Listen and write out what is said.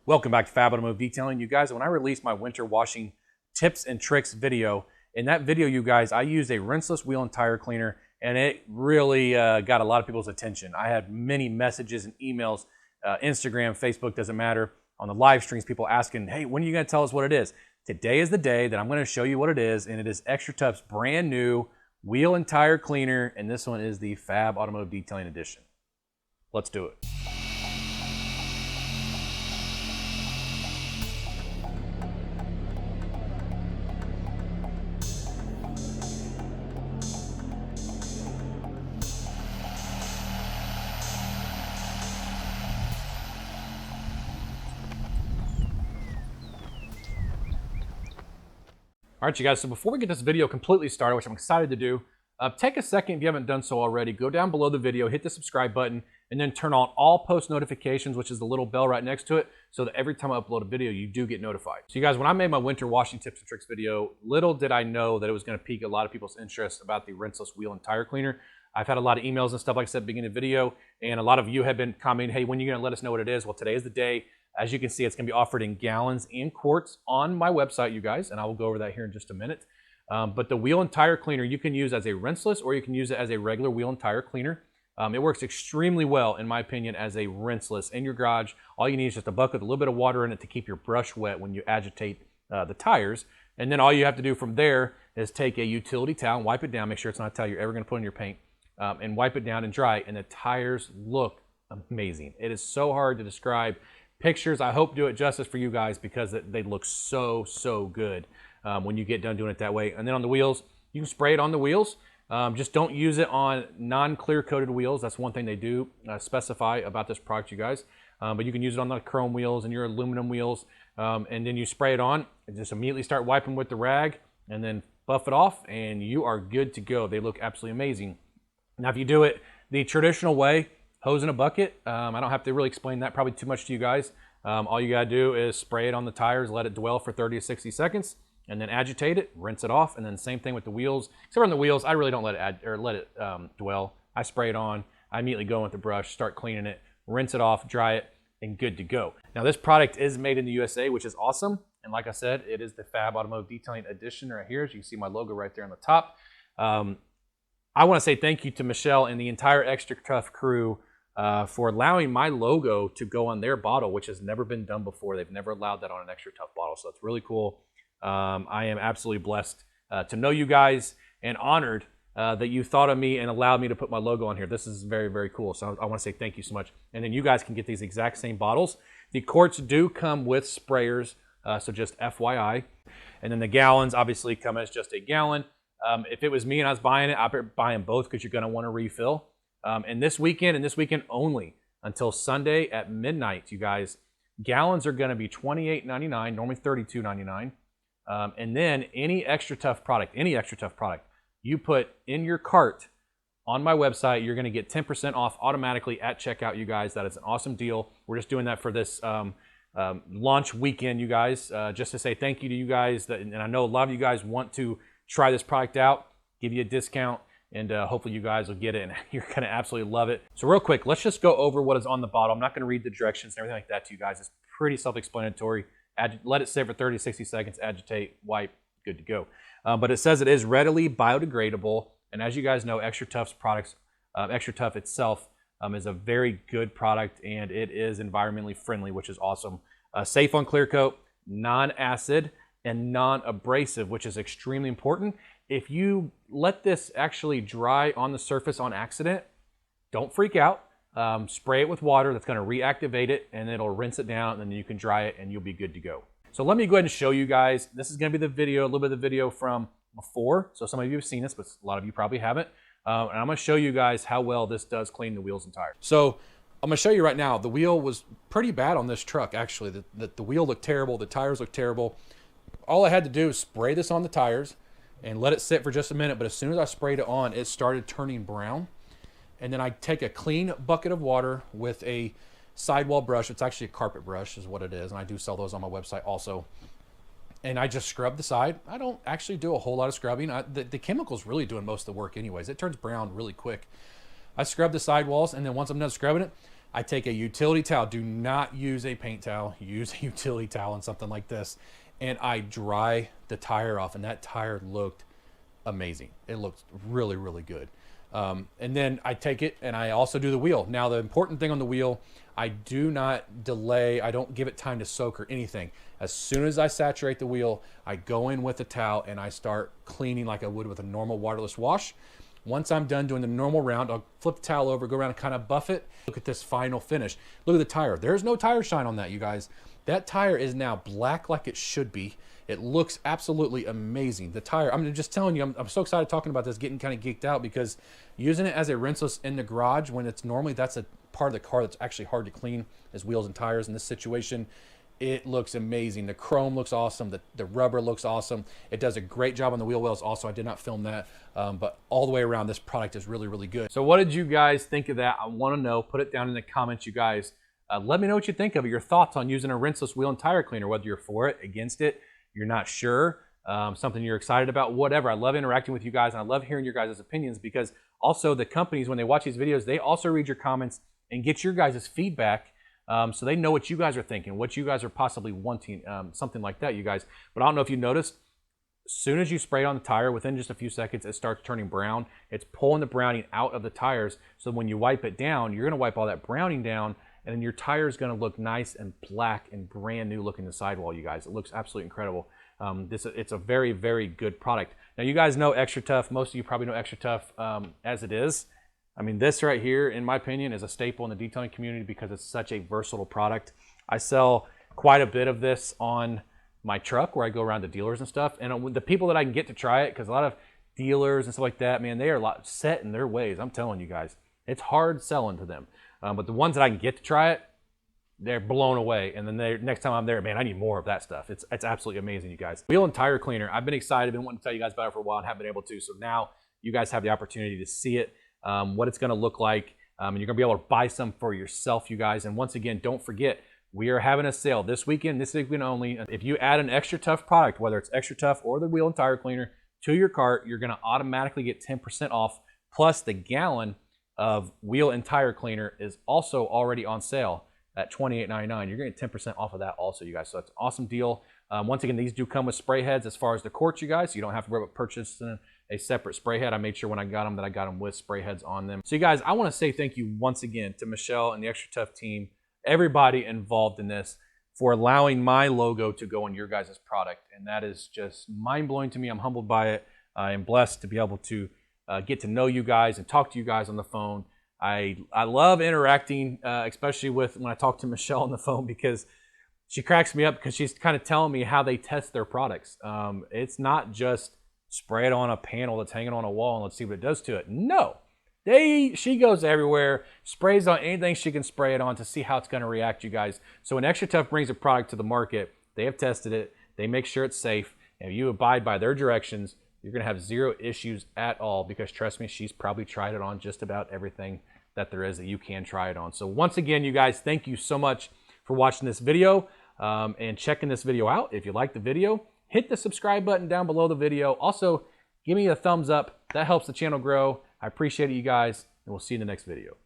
Welcome back to Fab Automotive Detailing. You guys, when I released my winter washing tips and tricks video, in that video, you guys, I used a rinseless wheel and tire cleaner, and it really got a lot of people's attention. I had many messages and emails, Instagram, Facebook, doesn't matter, on the live streams, people asking, hey, when are you going to tell us what it is? Today is the day that I'm going to show you what it is, and it is XtraTough's brand new wheel and tire cleaner, and this one is the Fab Automotive Detailing Edition. Let's do it. All right, you guys, so before we get this video completely started, which I'm excited to do, take a second if you haven't done so already, go down below the video, hit the subscribe button, and then turn on all post notifications, which is the little bell right next to it, so that every time I upload a video, you do get notified. So you guys, when I made my winter washing tips and tricks video, little did I know that it was gonna pique a lot of people's interest about the rinseless wheel and tire cleaner. I've had a lot of emails and stuff, like I said, at the beginning of the video, and a lot of you have been commenting, hey, when are you gonna let us know what it is? Well, today is the day. As you can see, it's going to be offered in gallons and quarts on my website, you guys, and I will go over that here in just a minute. But the wheel and tire cleaner you can use as a rinseless, or you can use it as a regular wheel and tire cleaner. It works extremely well, in my opinion, as a rinseless in your garage. All you need is just a bucket with a little bit of water in it to keep your brush wet when you agitate the tires. And then all you have to do from there is take a utility towel and wipe it down. Make sure it's not a towel you're ever going to put in your paint. And wipe it down and dry it, and the tires look amazing. It is so hard to describe. Pictures, I hope, do it justice for you guys, because they look so good when you get done doing it that way. And then on the wheels, you can spray it on the wheels. Just don't use it on non-clear coated wheels. That's one thing they do specify about this product, you guys. But you can use it on the chrome wheels and your aluminum wheels. And then you spray it on and just immediately start wiping with the rag and then buff it off, and you are good to go. They look absolutely amazing. Now, if you do it the traditional way, hose in a bucket. I don't have to really explain that probably too much to you guys. All you gotta do is spray it on the tires, let it dwell for 30 to 60 seconds, and then agitate it, rinse it off, and then same thing with the wheels. Except on the wheels, I really don't let it dwell. I spray it on, I immediately go in with the brush, start cleaning it, rinse it off, dry it, and good to go. Now, this product is made in the USA, which is awesome. And like I said, it is the Fab Automotive Detailing Edition right here. As you can see my logo right there on the top. I wanna say thank you to Michelle and the entire XtraTough crew for allowing my logo to go on their bottle, which has never been done before. They've never allowed that on an XtraTough bottle, so it's really cool. I am absolutely blessed to know you guys, and honored that you thought of me and allowed me to put my logo on here. This is very cool, so I want to say thank you so much. And then you guys can get these exact same bottles. The quarts do come with sprayers, so just FYI. And then the gallons obviously come as just a gallon. If it was me and I was buying it, I'd be buying both, because you're going to want to refill. And this weekend only, until Sunday at midnight, you guys, gallons are going to be $28.99, normally $32.99. And then any XtraTough product, you put in your cart on my website, you're going to get 10% off automatically at checkout, you guys. That is an awesome deal. We're just doing that for this launch weekend, you guys, just to say thank you to you guys. And I know a lot of you guys want to try this product out, give you a discount. And hopefully you guys will get it, and you're going to absolutely love it. So real quick, let's just go over what is on the bottle. I'm not going to read the directions and everything like that to you guys. It's pretty self-explanatory. Let it sit for 30 to 60 seconds, agitate, wipe, good to go. But it says it is readily biodegradable. And as you guys know, XtraTough's products, XtraTough itself is a very good product, and it is environmentally friendly, which is awesome. Safe on clear coat, non-acid, and non-abrasive, which is extremely important. If you let this actually dry on the surface on accident, don't freak out. Spray it with water. That's going to reactivate it, and it'll rinse it down, and then you can dry it, and you'll be good to go. So let me go ahead and show you guys. This is going to be the video, a little bit of the video from before. So some of you have seen this, but a lot of you probably haven't. And I'm going to show you guys how well this does clean the wheels and tires. So I'm going to show you right now. The wheel was pretty bad on this truck, actually. The wheel looked terrible. The tires looked terrible. All I had to do is spray this on the tires and let it sit for just a minute. But as soon as I sprayed it on, it started turning brown. And then I take a clean bucket of water with a sidewall brush. It's actually a carpet brush is what it is. And I do sell those on my website also. And I just scrub the side. I don't actually do a whole lot of scrubbing. The chemical's really doing most of the work anyways. It turns brown really quick. I scrub the sidewalls, and then once I'm done scrubbing it, I take a utility towel. Do not use a paint towel. Use a utility towel on something like this. And I dry the tire off, and that tire looked amazing. It looked really, really good. And then I take it and I also do the wheel. Now, the important thing on the wheel, I do not delay. I don't give it time to soak or anything. As soon as I saturate the wheel, I go in with a towel and I start cleaning like I would with a normal waterless wash. Once I'm done doing the normal round, I'll flip the towel over, go around and kind of buff it. Look at this final finish. Look at the tire. There's no tire shine on that, you guys. That tire is now black like it should be. It looks absolutely amazing. The tire, I'm just telling you, I'm so excited talking about this, getting kind of geeked out, because using it as a rinseless in the garage when it's normally, that's a part of the car that's actually hard to clean, is wheels and tires. In this situation, it looks amazing. The chrome looks awesome. The rubber looks awesome. It does a great job on the wheel wells also. I did not film that, but all the way around, this product is really, really good. So what did you guys think of that? I want to know. Put it down in the comments, you guys. Let me know what you think of it, your thoughts on using a rinseless wheel and tire cleaner, whether you're for it, against it, you're not sure, something you're excited about, whatever. I love interacting with you guys, and I love hearing your guys' opinions, because also the companies, when they watch these videos, they also read your comments and get your guys' feedback, so they know what you guys are thinking, what you guys are possibly wanting, something like that, you guys. But I don't know if you noticed, as soon as you spray it on the tire, within just a few seconds, it starts turning brown. It's pulling the browning out of the tires, so when you wipe it down, you're going to wipe all that browning down, and then your tire is going to look nice and black and brand new looking the sidewall, you guys. It looks absolutely incredible. It's a very, very good product. Now, you guys know XtraTuff. Most of you probably know XtraTuff as it is. I mean, this right here, in my opinion, is a staple in the detailing community because it's such a versatile product. I sell quite a bit of this on my truck where I go around to dealers and stuff. And the people that I can get to try it, because a lot of dealers and stuff like that, man, they are a lot set in their ways. I'm telling you guys, it's hard selling to them. But the ones that I can get to try it, they're blown away. And then next time I'm there, man, I need more of that stuff. It's absolutely amazing, you guys. Wheel and tire cleaner. I've been excited. I've been wanting to tell you guys about it for a while and haven't been able to. So now you guys have the opportunity to see it, what it's going to look like. And you're going to be able to buy some for yourself, you guys. And once again, don't forget, we are having a sale this weekend only. If you add an XtraTuff product, whether it's XtraTuff or the wheel and tire cleaner, to your cart, you're going to automatically get 10% off. Plus, the gallon of wheel and tire cleaner is also already on sale at $28.99. You're getting 10% off of that also, you guys. So it's an awesome deal. Once again, these do come with spray heads as far as the quarts, you guys. So you don't have to worry about purchasing a separate spray head. I made sure when I got them that I got them with spray heads on them. So you guys, I want to say thank you once again to Michelle and the XtraTuff team, everybody involved in this, for allowing my logo to go on your guys' product. And that is just mind-blowing to me. I'm humbled by it. I am blessed to be able to get to know you guys and talk to you guys on the phone. I love interacting, especially with when I talk to Michelle on the phone, because she cracks me up because she's kind of telling me how they test their products. It's not just spray it on a panel that's hanging on a wall and let's see what it does to it. No, she goes everywhere, sprays on anything she can spray it on to see how it's going to react, you guys. So when XtraTuff brings a product to the market, they have tested it, they make sure it's safe, and if you abide by their directions, you're going to have zero issues at all, because trust me, she's probably tried it on just about everything that there is that you can try it on. So once again, you guys, thank you so much for watching this video and checking this video out. If you like the video, hit the subscribe button down below the video. Also, give me a thumbs up. That helps the channel grow. I appreciate it, you guys, and we'll see you in the next video.